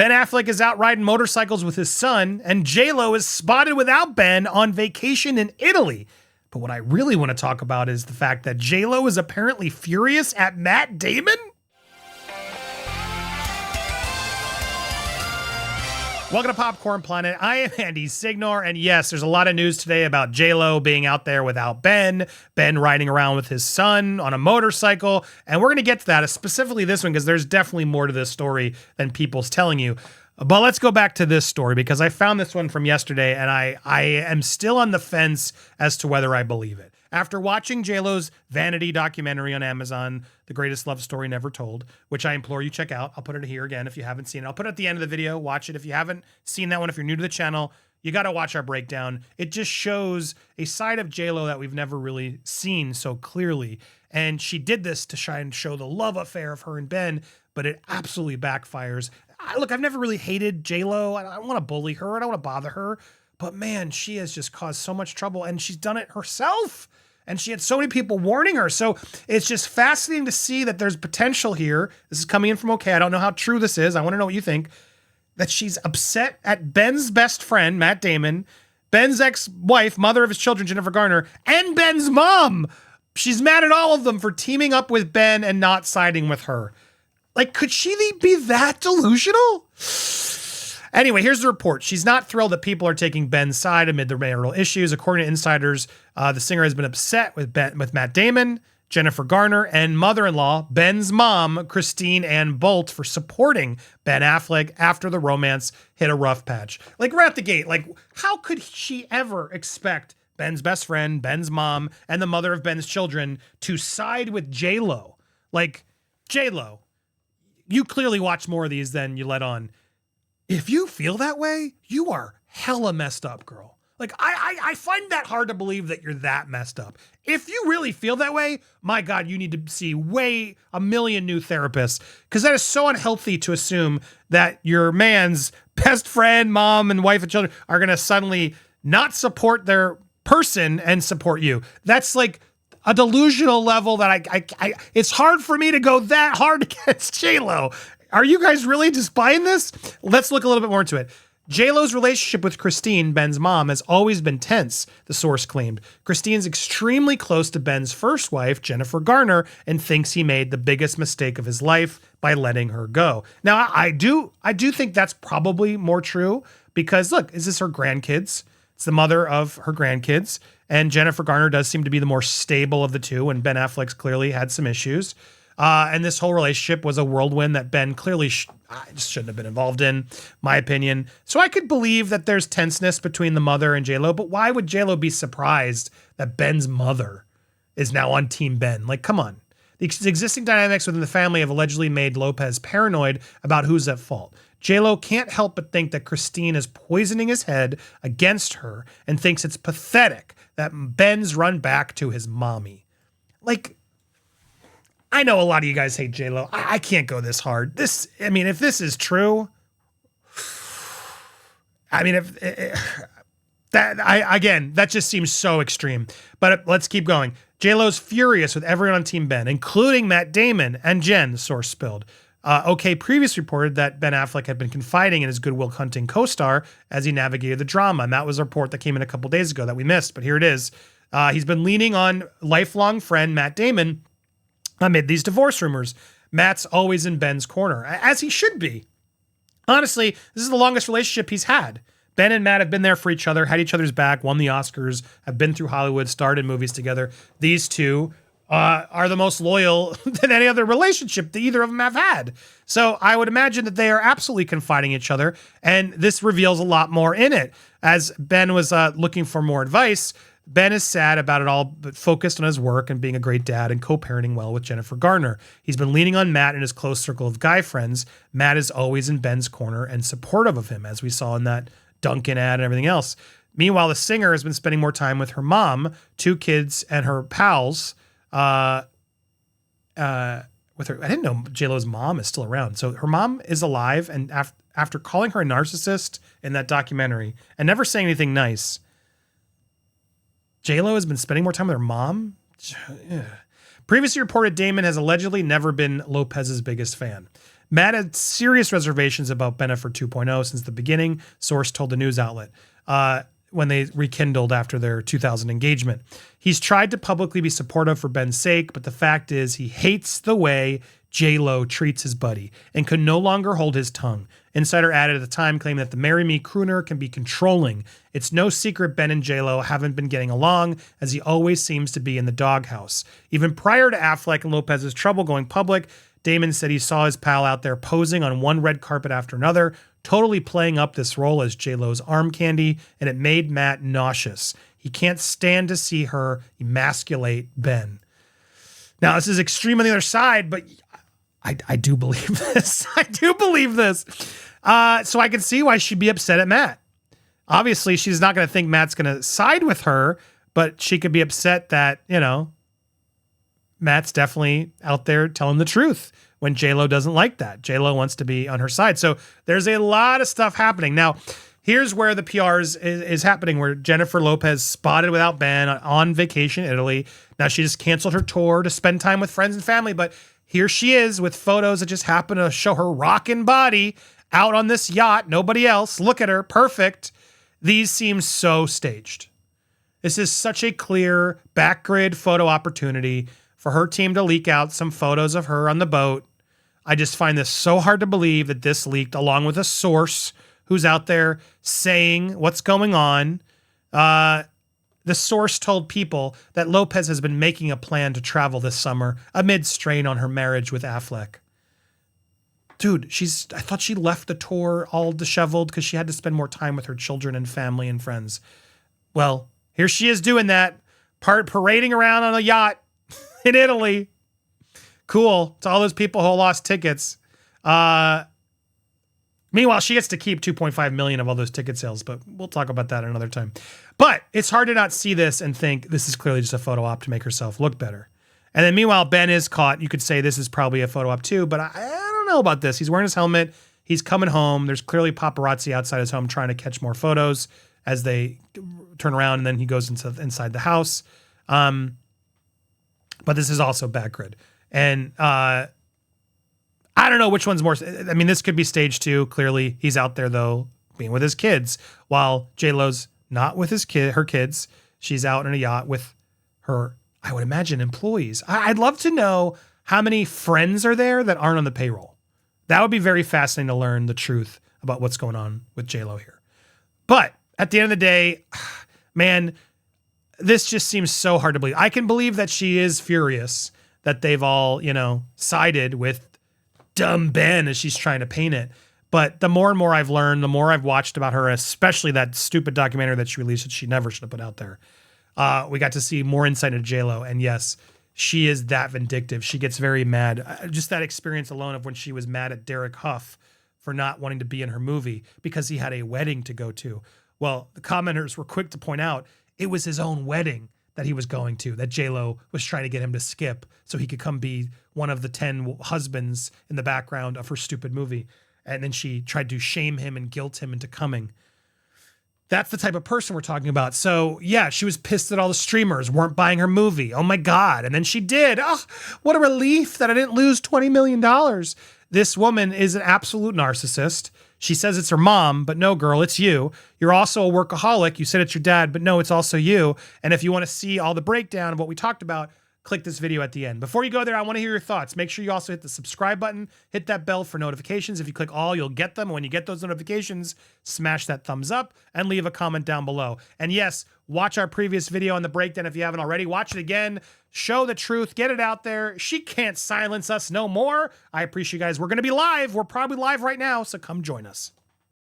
Ben Affleck is out riding motorcycles with his son, and J-Lo is spotted without Ben on vacation in Italy. But what I really want to talk about is the fact that J-Lo is apparently furious at Matt Damon. Welcome to Popcorn Planet. I am Andy Signore, and yes, there's a lot of news today about J-Lo being out there without Ben riding around with his son on a motorcycle, and we're going to get to that, specifically this one, because there's definitely more to this story than people's telling you. But let's go back to this story, because I found this one from yesterday, and I am still on the fence as to whether I believe it. After watching J-Lo's Vanity documentary on Amazon, The Greatest Love Story Never Told, which I implore you check out. I'll put it here again if you haven't seen it. I'll put it at the end of the video. Watch it. If you haven't seen that one, if you're new to the channel, you got to watch our breakdown. It just shows a side of J-Lo that we've never really seen so clearly. And she did this to try and show the love affair of her and Ben, but it absolutely backfires. Look, I've never really hated J-Lo. I don't want to bully her. I don't want to bother her. But man, she has just caused so much trouble, and she's done it herself. And she had so many people warning her. So it's just fascinating to see that there's potential here. This is coming in from OK. I don't know how true this is. I want to know what you think. That she's upset at Ben's best friend, Matt Damon, Ben's ex-wife, mother of his children, Jernnifer Garner, and Ben's mom. She's mad at all of them for teaming up with Ben and not siding with her. Like, could she be that delusional? Anyway, here's the report. She's not thrilled that people are taking Ben's side amid the marital issues. According to insiders, the singer has been upset with Matt Damon, Jernnifer Garner, and mother-in-law, Ben's mom, Christine Ann Bolt, for supporting Ben Affleck after the romance hit a rough patch. Like, right at the gate, like, how could she ever expect Ben's best friend, Ben's mom, and the mother of Ben's children to side with J-Lo? Like, J-Lo, you clearly watch more of these than you let on. If you feel that way, you are hella messed up, girl. Like, I find that hard to believe that you're that messed up. If you really feel that way, my God, you need to see a million new therapists, because that is so unhealthy to assume that your man's best friend, mom, and wife and children are going to suddenly not support their person and support you. That's like a delusional level that it's hard for me to go that hard against J-Lo. Are you guys really just buying this? Let's look a little bit more into it. J-Lo's relationship with Christine, Ben's mom, has always been tense, the source claimed. Christine's extremely close to Ben's first wife, Jernnifer Garner, and thinks he made the biggest mistake of his life by letting her go. Now, I do think that's probably more true, because look, is this her grandkids? It's the mother of her grandkids, and Jernnifer Garner does seem to be the more stable of the two, and Ben Affleck's clearly had some issues. And this whole relationship was a whirlwind that Ben clearly just shouldn't have been involved in, my opinion. So I could believe that there's tenseness between the mother and J-Lo, but why would J-Lo be surprised that Ben's mother is now on Team Ben? Like, come on. The existing dynamics within the family have allegedly made Lopez paranoid about who's at fault. J-Lo can't help but think that Christine is poisoning his head against her and thinks it's pathetic that Ben's run back to his mommy. Like, I know a lot of you guys hate J-Lo. I can't go this hard. If this is true, that just seems so extreme. But let's keep going. J-Lo's furious with everyone on Team Ben, including Matt Damon and Jen, source spilled. OK previously reported that Ben Affleck had been confiding in his Good Will Hunting co-star as he navigated the drama. And that was a report that came in a couple days ago that we missed, but here it is. He's been leaning on lifelong friend Matt Damon amid these divorce rumors. Matt's always in Ben's corner, as he should be. Honestly, this is the longest relationship he's had. Ben and Matt have been there for each other, had each other's back, won the Oscars, have been through Hollywood, starred in movies together. These two are the most loyal than any other relationship that either of them have had. So I would imagine that they are absolutely confiding in each other, and this reveals a lot more in it. As Ben was looking for more advice, Ben is sad about it all, but focused on his work and being a great dad and co-parenting well with Jernnifer Garner. He's been leaning on Matt and his close circle of guy friends. Matt is always in Ben's corner and supportive of him, as we saw in that Dunkin' ad and everything else. Meanwhile, the singer has been spending more time with her mom, 2 kids, and her pals. With her, I didn't know J-Lo's mom is still around. So her mom is alive, and after calling her a narcissist in that documentary and never saying anything nice, J-Lo has been spending more time with her mom. Previously reported Damon has allegedly never been Lopez's biggest fan. Matt had serious reservations about Jernnifer 2.0 since the beginning, source told the news outlet, when they rekindled after their 2000 engagement. He's tried to publicly be supportive for Ben's sake, but the fact is he hates the way J-Lo treats his buddy and could no longer hold his tongue. Insider added at the time, claiming that the Marry Me crooner can be controlling. It's no secret Ben and J-Lo haven't been getting along, as he always seems to be in the doghouse. Even prior to Affleck and Lopez's trouble going public, Damon said he saw his pal out there posing on one red carpet after another, totally playing up this role as J-Lo's arm candy, and it made Matt nauseous. He can't stand to see her emasculate Ben. Now, this is extreme on the other side, but I do believe this. I do believe this. So I can see why she'd be upset at Matt. Obviously, she's not going to think Matt's going to side with her, but she could be upset that, Matt's definitely out there telling the truth when J-Lo doesn't like that. J-Lo wants to be on her side. So there's a lot of stuff happening. Now, here's where the PR is happening, where Jernnifer Lopez spotted without Ben on vacation in Italy. Now, she just canceled her tour to spend time with friends and family, but here she is with photos that just happen to show her rockin' body out on this yacht. Nobody else. Look at her. Perfect. These seem so staged. This is such a clear backgrid photo opportunity for her team to leak out some photos of her on the boat. I just find this so hard to believe that this leaked along with a source who's out there saying what's going on. The source told People that Lopez has been making a plan to travel this summer amid strain on her marriage with Affleck. Dude, I thought she left the tour all disheveled because she had to spend more time with her children and family and friends. Well, here she is doing that, parading around on a yacht in Italy. Cool. To all those people who lost tickets. Meanwhile, she gets to keep 2.5 million of all those ticket sales, but we'll talk about that another time. But it's hard to not see this and think this is clearly just a photo op to make herself look better. And then meanwhile, Ben is caught. You could say this is probably a photo op too, but I don't know about this. He's wearing his helmet. He's coming home. There's clearly paparazzi outside his home trying to catch more photos as they turn around, and then he goes inside the house. But this is also backgrid. And I don't know which one's more. I mean, this could be stage 2. Clearly, he's out there, though, being with his kids, while J-Lo's not with her kids. She's out on a yacht with her, I would imagine, employees. I'd love to know how many friends are there that aren't on the payroll. That would be very fascinating to learn the truth about what's going on with J-Lo here. But at the end of the day, man, this just seems so hard to believe. I can believe that she is furious that they've all, sided with dumb Ben as she's trying to paint it. But the more and more I've learned, the more I've watched about her, especially that stupid documentary that she released that she never should have put out there. We got to see more insight into J-Lo. And yes, she is that vindictive. She gets very mad. Just that experience alone of when she was mad at Derek Huff for not wanting to be in her movie because he had a wedding to go to. Well, the commenters were quick to point out it was his own wedding that he was going to, that J-Lo was trying to get him to skip so he could come be one of the 10 husbands in the background of her stupid movie. And then she tried to shame him and guilt him into coming. That's the type of person we're talking about. So yeah, she was pissed that all the streamers weren't buying her movie. Oh my God. And then she did. Oh, what a relief that I didn't lose $20 million. This woman is an absolute narcissist. She says it's her mom, but no, girl, it's you. You're also a workaholic. You said it's your dad, but no, it's also you. And if you want to see all the breakdown of what we talked about, click this video at the end. Before you go there, I want to hear your thoughts. Make sure you also hit the subscribe button, hit that bell for notifications. If you click all, you'll get them. When you get those notifications, smash that thumbs up and leave a comment down below. And yes, watch our previous video on the breakdown if you haven't already. Watch it again. Show the truth. Get it out there. She can't silence us no more. I appreciate you guys. We're going to be live. We're probably live right now, so come join us.